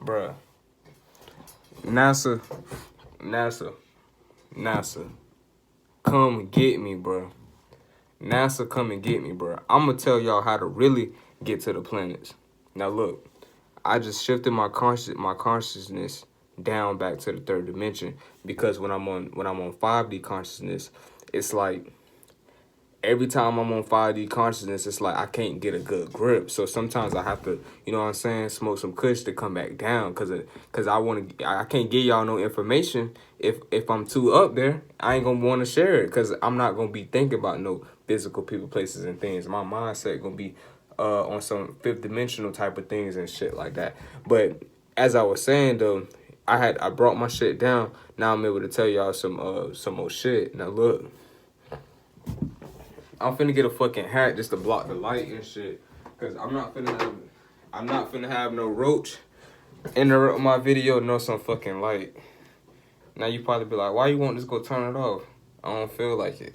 Bruh. NASA, NASA, NASA, come get me, bro. NASA, come and get me, bro. I'm gonna tell y'all how to really get to the planets. Now look, I just shifted my consciousness down back to the third dimension because when I'm on 5D consciousness, it's like every time I'm on 5D consciousness, it's like I can't get a good grip. So sometimes I have to, you know what I'm saying, smoke some kush to come back down cause I can't give y'all no information if I'm too up there. I ain't gonna want to share it cause I'm not gonna be thinking about no physical people, places, and things. My mindset gonna be on some fifth dimensional type of things and shit like that. But as I was saying though, I brought my shit down. Now I'm able to tell y'all some more shit. Now look. I'm finna get a fucking hat just to block the light and shit. Cause I'm not finna have no roach interrupt my video nor some fucking light. Now you probably be like, why you want this go turn it off? I don't feel like it.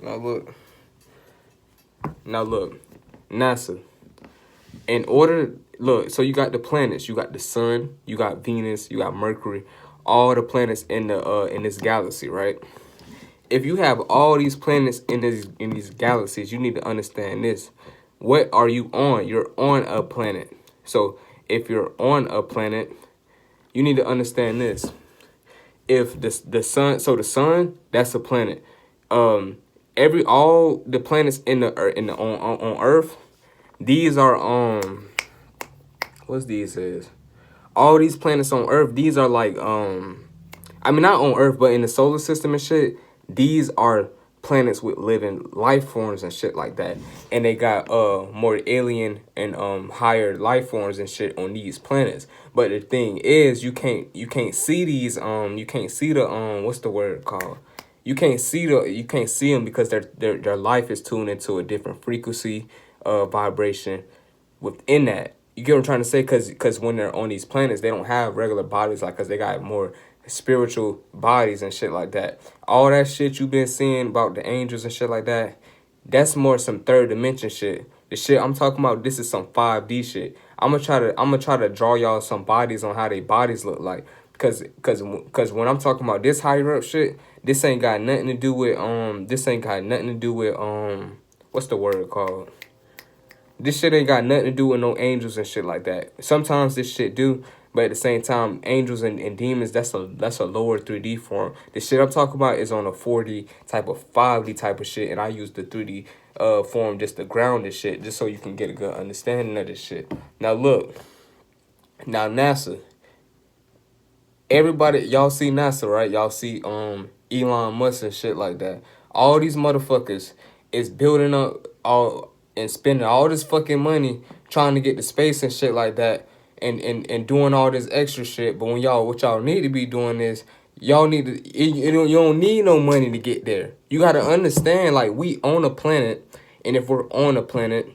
Now look. NASA. So you got the planets, you got the sun, you got Venus, you got Mercury, all the planets in this galaxy, right? If you have all these planets in these galaxies, you need to understand this. What are you on? You're on a planet. So if you're on a planet, you need to understand this. If the sun, that's a planet. All the planets on Earth, these are what's these is? All these planets on Earth, these are like I mean not on Earth, but in the solar system and shit. These are planets with living life forms and shit like that, and they got more alien and higher life forms and shit on these planets. But the thing is, you can't see these you can't see the what's the word called? You can't see them because their life is tuned into a different frequency vibration within that. You get what I'm trying to say? Cause when they're on these planets, they don't have regular bodies, like, cause they got more spiritual bodies and shit like that. All that shit you've been seeing about the angels and shit like that, that's more some third dimension shit. The shit I'm talking about, this is some 5D shit. I'm gonna try to draw y'all some bodies on how they bodies look like. Cause when I'm talking about this higher up shit, this ain't got nothing to do with what's the word called? This shit ain't got nothing to do with no angels and shit like that. Sometimes this shit do, but at the same time, angels and demons, that's a lower 3D form. The shit I'm talking about is on a 4D type of 5D type of shit, and I use the 3D form just to ground this shit, just so you can get a good understanding of this shit. Now look, now NASA. Everybody, y'all see NASA, right? Y'all see Elon Musk and shit like that. All these motherfuckers is building up all and spending all this fucking money trying to get to space and shit like that, and doing all this extra shit. But when what y'all need to be doing is y'all need to you don't need no money to get there. You gotta understand, like, we on a planet, and if we're on a planet,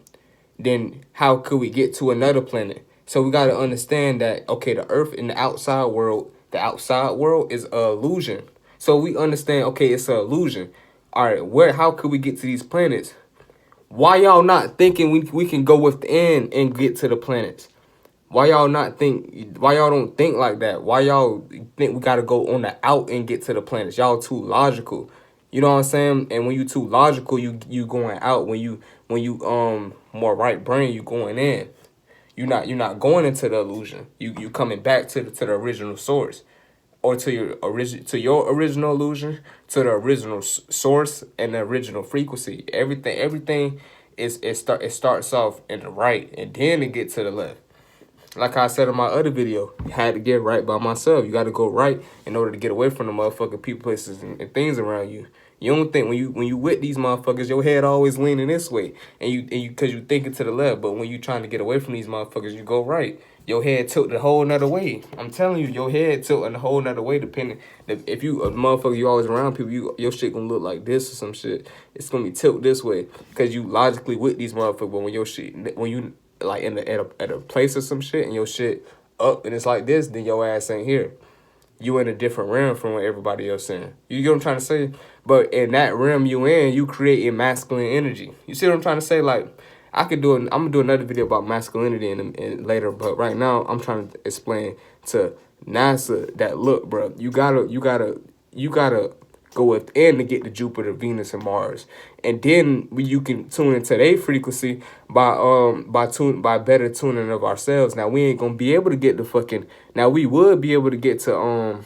then how could we get to another planet? So we got to understand that, okay, the Earth and the outside world is an illusion. So we understand, okay, it's an illusion. All right, how could we get to these planets? Why y'all not thinking we can go within and get to the planets? Why y'all don't think like that? Why y'all think we got to go on the out and get to the planets? Y'all too logical. You know what I'm saying? And when you too logical, you going out. When you more right brain, you going in. You're not going into the illusion. You coming back to the original source, or to your original illusion, to the original source and the original frequency. Everything it starts off in the right, and then it get to the left. Like I said in my other video, you had to get right by myself. You got to go right in order to get away from the motherfucking people, places, and things around you. You don't think when you with these motherfuckers, your head always leaning this way, and you because you thinking to the left. But when you trying to get away from these motherfuckers, you go right. Your head tilted a whole nother way. I'm telling you, your head tilting a whole nother way. Depending if you a motherfucker, you always around people, your shit gonna look like this or some shit. It's gonna be tilt this way because you logically with these motherfuckers. But when you like at a place or some shit and your shit up and it's like this, then your ass ain't here. You in a different realm from what everybody else in. You get what I'm trying to say? But in that realm you in, you create a masculine energy. You see what I'm trying to say? Like, I could do. I'm gonna do another video about masculinity in later. But right now, I'm trying to explain to NASA that look, bro, you gotta go within to get to Jupiter, Venus, and Mars, and then you can tune into their frequency by better tuning of ourselves. Now we ain't gonna be able to get to fucking. Now we would be able to get to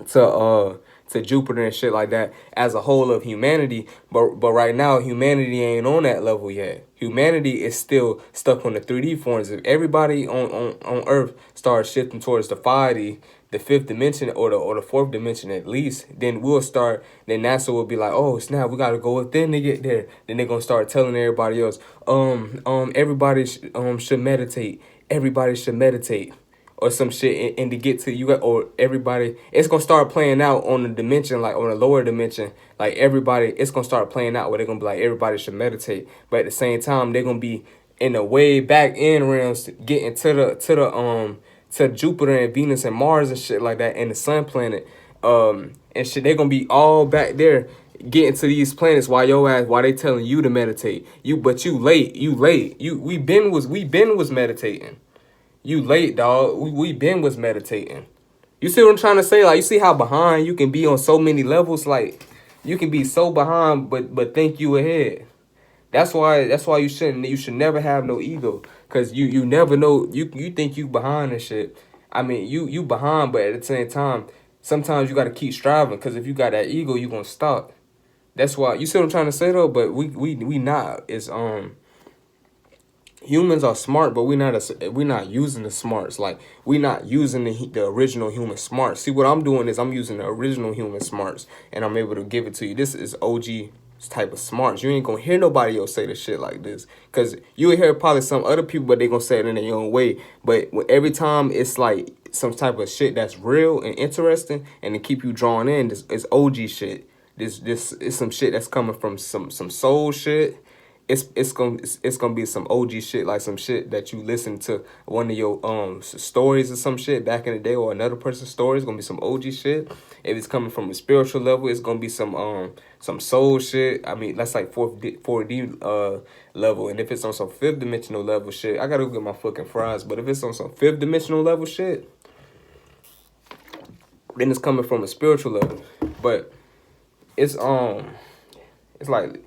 to Jupiter and shit like that as a whole of humanity, but right now humanity ain't on that level yet. Humanity is still stuck on the 3D forms. If everybody on Earth starts shifting towards the 5D, the fifth dimension or the fourth dimension at least, then we'll start. Then NASA will be like, oh snap, we gotta go within to get there. Then they're gonna start telling everybody else, everybody should meditate. Everybody should meditate or some shit, and to get to you got, or everybody, it's gonna start playing out on the dimension, like on a lower dimension, like everybody, it's gonna start playing out where they're gonna be like everybody should meditate, but at the same time they're gonna be in the way back end realms getting to Jupiter and Venus and Mars and shit like that, and the sun planet, and shit, they're gonna be all back there getting to these planets while they telling you to meditate. But you late. We been was meditating. You late, dog. We been was meditating. You see what I'm trying to say? Like, you see how behind you can be on so many levels? Like, you can be so behind, but think you ahead. That's why you should never have no ego. Cause you never know, you think you behind and shit. I mean, you behind, but at the same time, sometimes you gotta keep striving. Cause if you got that ego, you gonna stop. That's why, you see what I'm trying to say though? But we not. It's humans are smart, but we're not using the smarts. Like, we're not using the original human smarts. See, what I'm doing is I'm using the original human smarts, and I'm able to give it to you. This is OG type of smarts. You ain't gonna hear nobody else say the shit like this, because you will hear probably some other people, but they gonna say it in their own way. But every time it's like some type of shit that's real and interesting, and to keep you drawn in, this is OG shit. This is some shit that's coming from some soul shit. It's gonna be some OG shit, like some shit that you listen to one of your stories or some shit back in the day, or another person's story. It's gonna be some OG shit. If it's coming from a spiritual level, it's gonna be some soul shit. I mean, that's like 4D level. And if it's on some fifth dimensional level shit, I gotta go get my fucking fries. But if it's on some fifth dimensional level shit, then it's coming from a spiritual level. But it's like,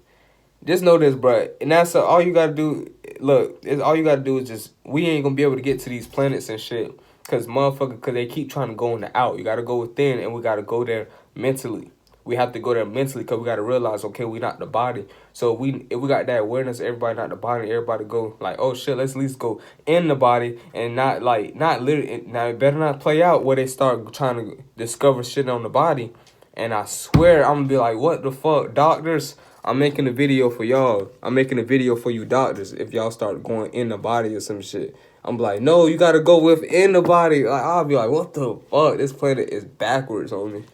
just know this, bro. And that's all you gotta do. Look, all you gotta do is just, we ain't gonna be able to get to these planets and shit, cause they keep trying to go in the out. You gotta go within, and we gotta go there mentally. We have to go there mentally, cause we gotta realize, okay, we not the body. So if we got that awareness, everybody not the body. Everybody go like, oh shit, let's at least go in the body, and not literally. Now it better not play out where they start trying to discover shit on the body. And I swear I'm gonna be like, what the fuck, doctors? I'm making a video for y'all. I'm making a video for you doctors if y'all start going in the body or some shit. I'm like, no, you gotta go within the body. Like, I'll be like, what the fuck? This planet is backwards on me.